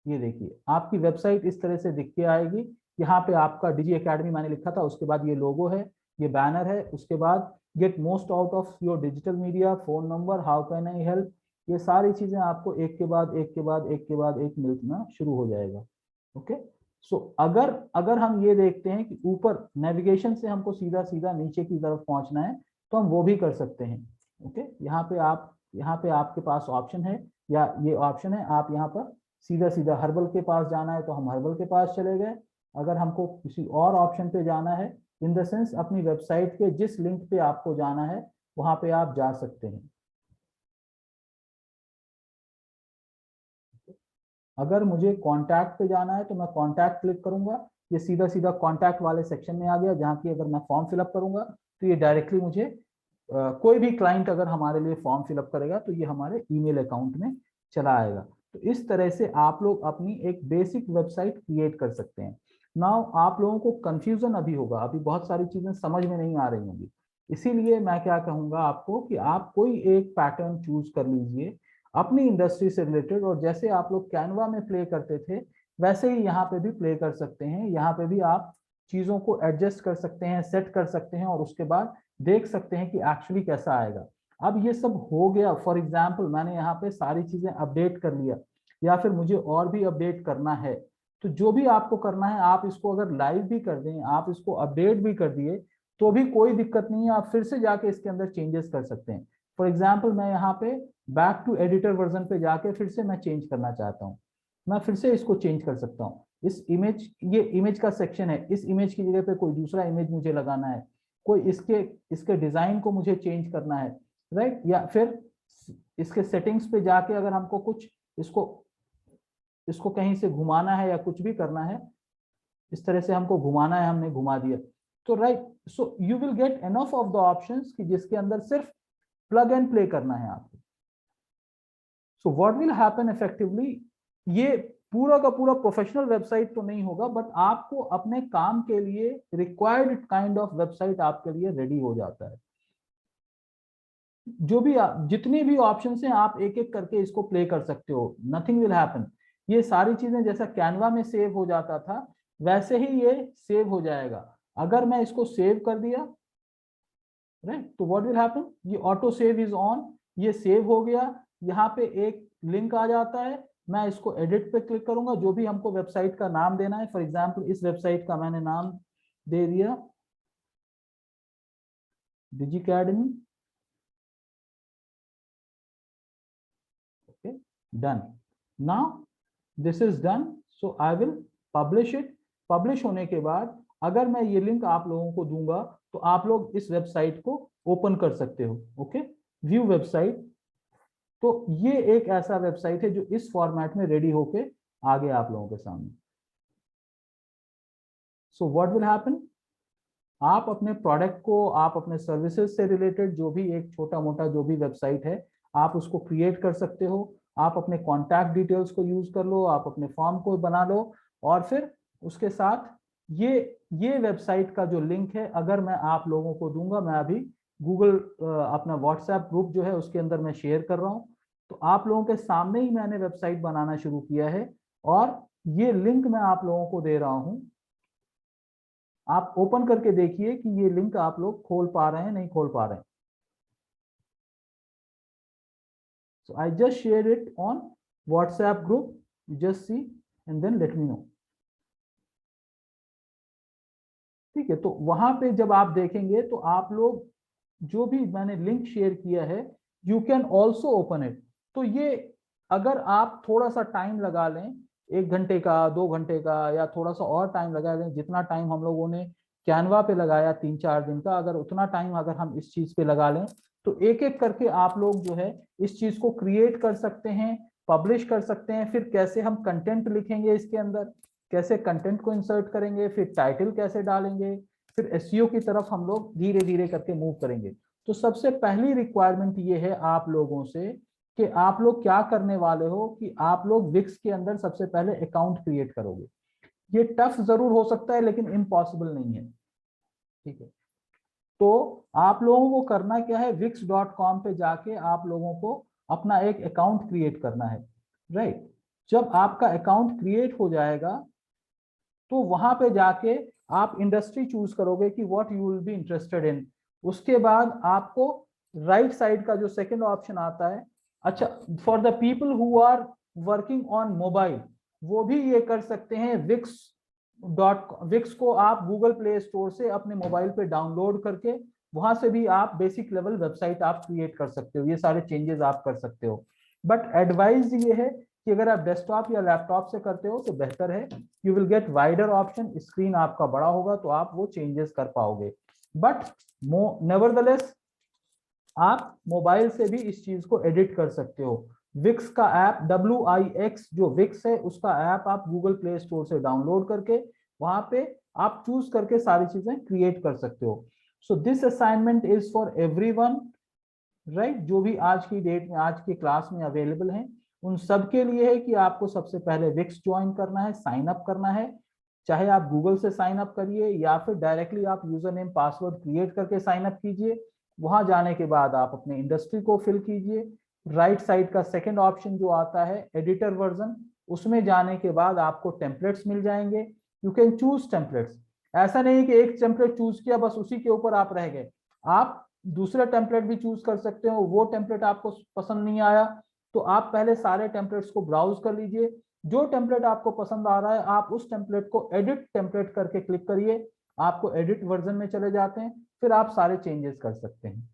ये देखिए आपकी वेबसाइट इस तरह से दिख के आएगी। यहाँ पे आपका डिजी एकेडमी मैंने लिखा था, उसके बाद ये लोगो है, ये बैनर है, उसके बाद get most out of your digital media, phone number, how can I help, ये सारी चीजें आपको एक के बाद एक के बाद एक के बाद एक मिलना शुरू हो जाएगा। ओके, सो अगर हम ये देखते हैं कि ऊपर नेविगेशन से हमको सीधा सीधा नीचे की तरफ पहुंचना है तो हम वो भी कर सकते हैं। ओके, यहाँ पे आपके पास ऑप्शन है, या ये ऑप्शन है, आप यहाँ पर सीधा सीधा हर्बल के पास जाना है तो हम हर्बल के पास चले गए। अगर हमको किसी और ऑप्शन पे जाना है, इन द सेंस अपनी वेबसाइट के जिस लिंक पे आपको जाना है वहां पे आप जा सकते हैं। अगर मुझे कॉन्टैक्ट पे जाना है तो मैं कॉन्टैक्ट क्लिक करूंगा, ये सीधा सीधा कॉन्टैक्ट वाले सेक्शन में आ गया, जहाँ की अगर मैं फॉर्म फिलअप करूंगा तो ये डायरेक्टली मुझे कोई भी क्लाइंट अगर हमारे लिए फॉर्म फिलअप करेगा तो ये हमारे ईमेल अकाउंट में चला आएगा। तो इस तरह से आप लोग अपनी एक बेसिक वेबसाइट क्रिएट कर सकते हैं। नाउ आप लोगों को कंफ्यूजन अभी होगा, अभी बहुत सारी चीजें समझ में नहीं आ रही होंगी, इसीलिए मैं क्या कहूंगा आपको कि आप कोई एक पैटर्न चूज कर लीजिए अपनी इंडस्ट्री से रिलेटेड, और जैसे आप लोग कैनवा में प्ले करते थे वैसे ही यहाँ पे भी प्ले कर सकते हैं। यहाँ पे भी आप चीजों को एडजस्ट कर सकते हैं, सेट कर सकते हैं, और उसके बाद देख सकते हैं कि एक्चुअली कैसा आएगा। अब ये सब हो गया, फॉर एग्जाम्पल मैंने यहाँ पे सारी चीजें अपडेट कर लिया, या फिर मुझे और भी अपडेट करना है, तो जो भी आपको करना है आप इसको अगर लाइव भी कर दें, आप इसको अपडेट भी कर दिए तो भी कोई दिक्कत नहीं है। आप फिर से जाके इसके अंदर चेंजेस कर सकते हैं। फॉर एग्जाम्पल मैं यहाँ पे बैक टू एडिटर वर्जन पे जाके फिर से मैं चेंज करना चाहता हूँ, मैं फिर से इसको चेंज कर सकता हूँ। इस इमेज, ये इमेज का सेक्शन है, इस इमेज की जगह पे कोई दूसरा इमेज मुझे लगाना है, कोई इसके डिजाइन को मुझे चेंज करना है, राइट, या फिर इसके सेटिंग्स पे जाके अगर हमको कुछ इसको कहीं से घुमाना है या कुछ भी करना है, इस तरह से हमको घुमाना है, हमने घुमा दिया तो right. So you will get enough of the options कि जिसके अंदर सिर्फ प्लग एंड प्ले करना है आपको। So what will happen effectively, ये पूरा का पूरा प्रोफेशनल वेबसाइट तो नहीं होगा, बट आपको अपने काम के लिए रिक्वायर्ड काइंड ऑफ वेबसाइट आपके लिए रेडी हो जाता है। जो भी जितनी भी ऑप्शन हैं आप एक एक करके इसको प्ले कर सकते हो, नथिंग विल हैपन। ये सारी चीजें जैसा कैनवा में सेव हो जाता था वैसे ही ये सेव हो जाएगा। अगर मैं इसको सेव कर दिया, राइट, तो व्हाट विल हैपन, ये ऑटो सेव इज ऑन, ये सेव हो गया। यहाँ पे एक लिंक आ जाता है, मैं इसको एडिट पे क्लिक करूंगा, जो भी हमको वेबसाइट का नाम देना है, फॉर एग्जांपल इस वेबसाइट का मैंने नाम दे दिया Digicademy, okay, done. Now this is done, so I will publish it. Publish होने के बाद अगर मैं ये लिंक आप लोगों को दूंगा तो आप लोग इस वेबसाइट को ओपन कर सकते हो। ओके, व्यू वेबसाइट, तो ये एक ऐसा वेबसाइट है जो इस फॉर्मेट में रेडी होके आ गया आप लोगों के सामने। सो व्हाट विल हैपन, आप अपने प्रोडक्ट को, आप अपने सर्विसेज से रिलेटेड जो भी एक छोटा मोटा जो भी वेबसाइट है, आप उसको क्रिएट कर सकते हो। आप अपने कॉन्टैक्ट डिटेल्स को यूज कर लो, आप अपने फॉर्म को बना लो, और फिर उसके साथ ये वेबसाइट का जो लिंक है अगर मैं आप लोगों को दूंगा, मैं अभी गूगल अपना व्हाट्सएप ग्रुप जो है उसके अंदर मैं शेयर कर रहा हूँ, तो आप लोगों के सामने ही मैंने वेबसाइट बनाना शुरू किया है और ये लिंक मैं आप लोगों को दे रहा हूँ। आप ओपन करके देखिए कि ये लिंक आप लोग खोल पा रहे हैं, नहीं खोल पा रहे हैं। So I just shared it on WhatsApp group. You just see and then let me know. ठीक है, तो वहां पे जब आप देखेंगे तो आप लोग जो भी मैंने लिंक शेयर किया है, you can also open it. तो ये अगर आप थोड़ा सा टाइम लगा लें, 1 घंटे का, 2 घंटे का, या थोड़ा सा और टाइम लगा लें, जितना टाइम हम लोगों ने कैनवा पे लगाया 3-4 दिन का, अगर उतना टाइम अगर हम इस चीज पे लगा लें, तो एक एक करके आप लोग जो है इस चीज को क्रिएट कर सकते हैं, पब्लिश कर सकते हैं। फिर कैसे हम कंटेंट लिखेंगे इसके अंदर, कैसे कंटेंट को इंसर्ट करेंगे, फिर टाइटल कैसे डालेंगे, फिर एसईओ की तरफ हम लोग धीरे धीरे करके मूव करेंगे। तो सबसे पहली रिक्वायरमेंट ये है आप लोगों से कि आप लोग क्या करने वाले हो कि आप लोग विक्स के अंदर सबसे पहले अकाउंट क्रिएट करोगे। ये टफ जरूर हो सकता है लेकिन इम्पॉसिबल नहीं है, ठीक है। तो आप लोगों को करना क्या है, wix.com पे जाके आप लोगों को अपना एक अकाउंट क्रिएट करना है, राइट। जब आपका अकाउंट क्रिएट हो जाएगा तो वहां पे जाके आप इंडस्ट्री चूज करोगे कि what you will be interested in. उसके बाद आपको राइट साइड का जो सेकंड ऑप्शन आता है, अच्छा, for the people who are working on mobile, वो भी ये कर सकते हैं। विक्स को आप गूगल प्ले स्टोर से अपने मोबाइल पे डाउनलोड करके वहां से भी आप बेसिक लेवल वेबसाइट आप क्रिएट कर सकते हो, ये सारे चेंजेस आप कर सकते हो। बट एडवाइस ये है कि अगर आप डेस्कटॉप या लैपटॉप से करते हो तो बेहतर है, you will gate wider option, screen आपका बड़ा होगा तो आप वो चेंजेस कर पाओगे। बट नेवरदलेस आप मोबाइल से भी इस चीज को एडिट कर सकते हो। विक्स का ऐप WIX जो विक्स है उसका ऐप आप गूगल प्ले स्टोर से डाउनलोड करके वहां पे आप चूज करके सारी चीजें क्रिएट कर सकते हो। So this assignment is for everyone, right. जो भी आज की डेट में आज की क्लास में अवेलेबल हैं उन सब के लिए है कि आपको सबसे पहले विक्स ज्वाइन करना है, साइन अप करना है। चाहे आप गूगल से साइन अप करिए या फिर डायरेक्टली आप यूजर नेम पासवर्ड क्रिएट करके साइन अप कीजिए। वहां जाने के बाद आप अपने इंडस्ट्री को फिल कीजिए। राइट साइड का सेकंड ऑप्शन जो आता है एडिटर वर्जन, उसमें जाने के बाद आपको टेम्पलेट्स मिल जाएंगे। You can choose templates. ऐसा नहीं कि एक टेम्पलेट चूज किया बस उसी के ऊपर आप रह गए, आप दूसरा टेम्पलेट भी चूज कर सकते हो। वो टेम्पलेट आपको पसंद नहीं आया तो आप पहले सारे टेम्पलेट्स को ब्राउज कर लीजिए, जो टेम्पलेट आपको पसंद आ रहा है आप उस टेम्पलेट को एडिट टेम्पलेट करके क्लिक करिए, आपको एडिट वर्जन में चले जाते हैं। फिर आप सारे चेंजेस कर सकते हैं,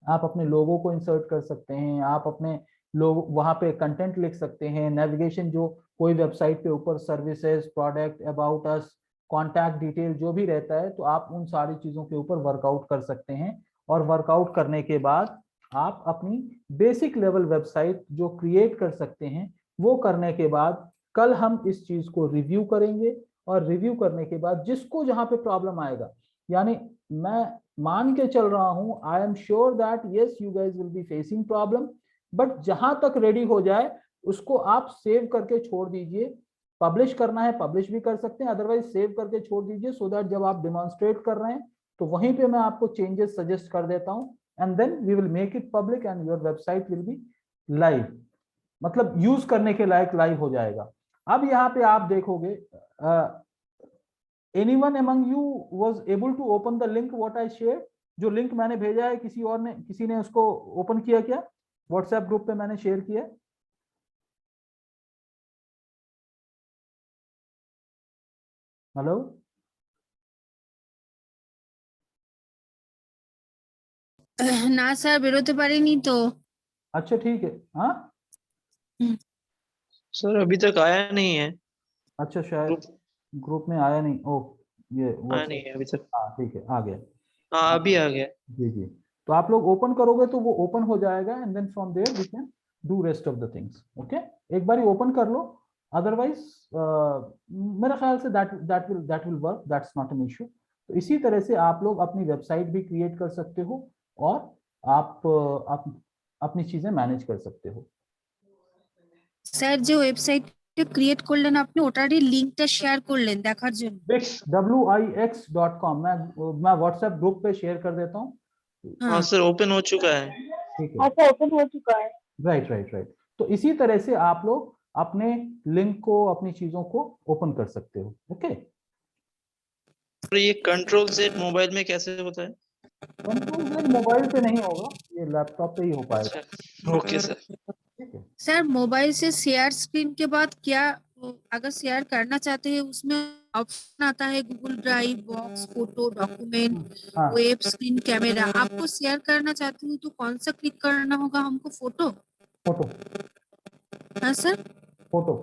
आप अपने लोगों को इंसर्ट कर सकते हैं, आप अपने लोग वहां पे कंटेंट लिख सकते हैं, नेविगेशन जो कोई वेबसाइट पे ऊपर services, product, about us, contact detail जो भी रहता है तो आप उन सारी चीजों के ऊपर वर्कआउट कर सकते हैं। और वर्कआउट करने के बाद आप अपनी बेसिक लेवल वेबसाइट जो क्रिएट कर सकते हैं, वो करने के बाद कल हम इस चीज को रिव्यू करेंगे। और रिव्यू करने के बाद जिसको जहां पे प्रॉब्लम आएगा, यानी मैं मान के चल रहा हूं, I am sure that yes you guys will be facing problem, but जहां तक रेडी हो जाए उसको आप सेव करके छोड़ दीजिए। पब्लिश करना है पब्लिश भी कर सकते हैं, अदरवाइज सेव करके छोड़ दीजिए, सो दैट जब आप डेमोन्स्ट्रेट कर रहे हैं तो वहीं पे मैं आपको चेंजेस सजेस्ट कर देता हूं, and then we will make it public and your website will be live, मतलब यूज करने के लायक लाइव हो जाएगा। अब यहाँ पे आप देखोगे, anyone among you was able to open the link what I shared? जो लिंक मैंने भेजा है किसी ने उसको ओपन किया क्या? व्हाट्सएप ग्रुप पे मैंने शेयर किया। हेलो, না স্যার বেরোতে পারিনি তো। अच्छा ठीक है। हाँ सर अभी तक आया नहीं है, अच्छा, शायद ग्रुप में आया नहीं। ओ ये आया व्हाट्सएप, नहीं है अभी तक। हाँ ठीक है, आ गया। हाँ अभी आ गया। जी जी, तो आप लोग ओपन करोगे तो वो ओपन हो जाएगा and then from there we can do rest of the things. Okay, एक बार ओपन कर लो, अदरवाइज मेरे ख्याल से that will work, that's not an issue. तो इसी तरह से आप लोग अपनी वेबसाइट भी क्रिएट कर सकते हो और आप अपनी चीजें मैनेज कर सकते हो। স্যার যে ওয়েবসাইটটা ক্রিয়েট করলেন আপনি ওটারই লিংকটা শেয়ার করলেন দেখার জন্য। Wix wix.com मैं व्हाट्सएप ग्रुप पे शेयर कर देता हूँ। हाँ हाँ सर ओपन हो चुका है। ठीक है, अच्छा ओपन हो चुका है। Right right right. तो इसी तरह से आप लोग अपने लिंक को, अपनी चीजों को ओपन कर सकते हो। ओके, और ये कंट्रोल Z मोबाइल में कैसे होता है? कंट्रोल Z मोबाइल पे नहीं होगा, ये लैपटॉप पे ही हो पाएगा। अच्छा ओके सर। ठीक है, सर मोबाइल से शेयर स्क्रीन के बाद क्या अगर शेयर करना चाहते हैं उसमें ऑप्शन आता है Google drive, box, photo, document, हाँ वेब स्क्रीन, कैमरा। आपको शेयर करना चाहते हो तो कौन सा क्लिक करना होगा हमको? फोटो? फोटो हाँ सर। फोटो।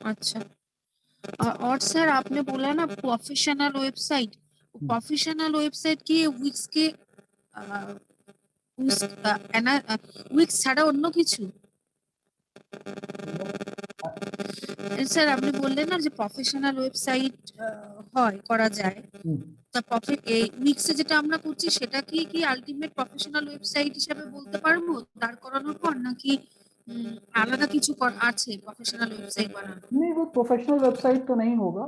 अच्छा। और सर आपने बोला ना प्रोफेशनल वेबसाइट, प्रोफेशनल वेबसाइट কি উইক্স के উইক্স ছাড়া অন্য কিছু? স্যার আপনি বললেন না যে প্রফেশনাল ওয়েবসাইট হয় করা যায়, তা এই উইক্সে যেটা আমরা করছি সেটা কি কি আলটিমেট প্রফেশনাল ওয়েবসাইট হিসেবে বলতে পারবো দাঁড় করানোর পর, নাকি আলাদা কিছু আছে প্রফেশনাল ওয়েবসাইট বানানো? नहीं, वो प्रोफेशनल वेबसाइट तो नहीं होगा।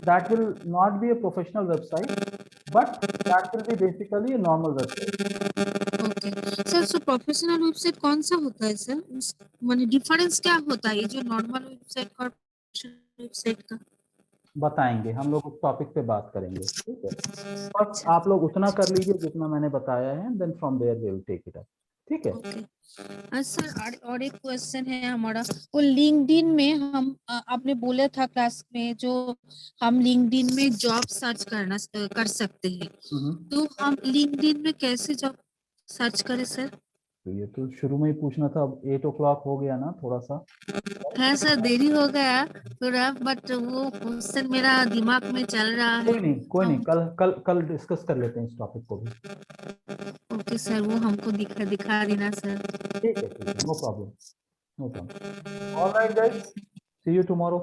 that will not be a professional website, but that will be basically a normal website. Okay sir, so professional website कौन सा होता है सर? माने डिफरेंस क्या होता है ये जो नॉर्मल वेबसाइट और प्रोफेशनल वेबसाइट का? बताएंगे, हम लोग उस टॉपिक पे बात करेंगे। ठीक है, बस आप लोग उतना कर लीजिए जितना मैंने बताया है, then from there we will take it up. ठीक है, ओके सर। और एक क्वेश्चन है हमारा, वो लिंक्डइन में हम आपने बोला था क्लास में जो हम लिंक्डइन में जॉब सर्च कर सकते हैं, तो हम लिंक्डइन में कैसे जॉब सर्च करें सर? तो ये तो शुरू में ही पूछना था। अब 8 o'clock हो गया ना, थोड़ा सा। है सर, देरी हो गया थोड़ा, बट वो क्वेश्चन मेरा दिमाग में चल रहा है। कोई नहीं, कल कल कल डिस्कस कर लेते हैं इस टॉपिक को भी। ओके सर, वो हमको दिखा देना सर। ठीक है, no problem, no problem. Alright guys, see you tomorrow.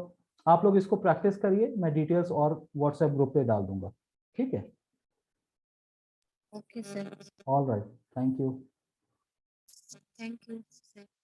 आप लोग इसको प्रैक्टिस करिए, मैं डिटेल्स और व्हाट्सएप ग्रुप पे डाल दूंगा। ठीक है, okay sir, alright, thank you. Thank you sir.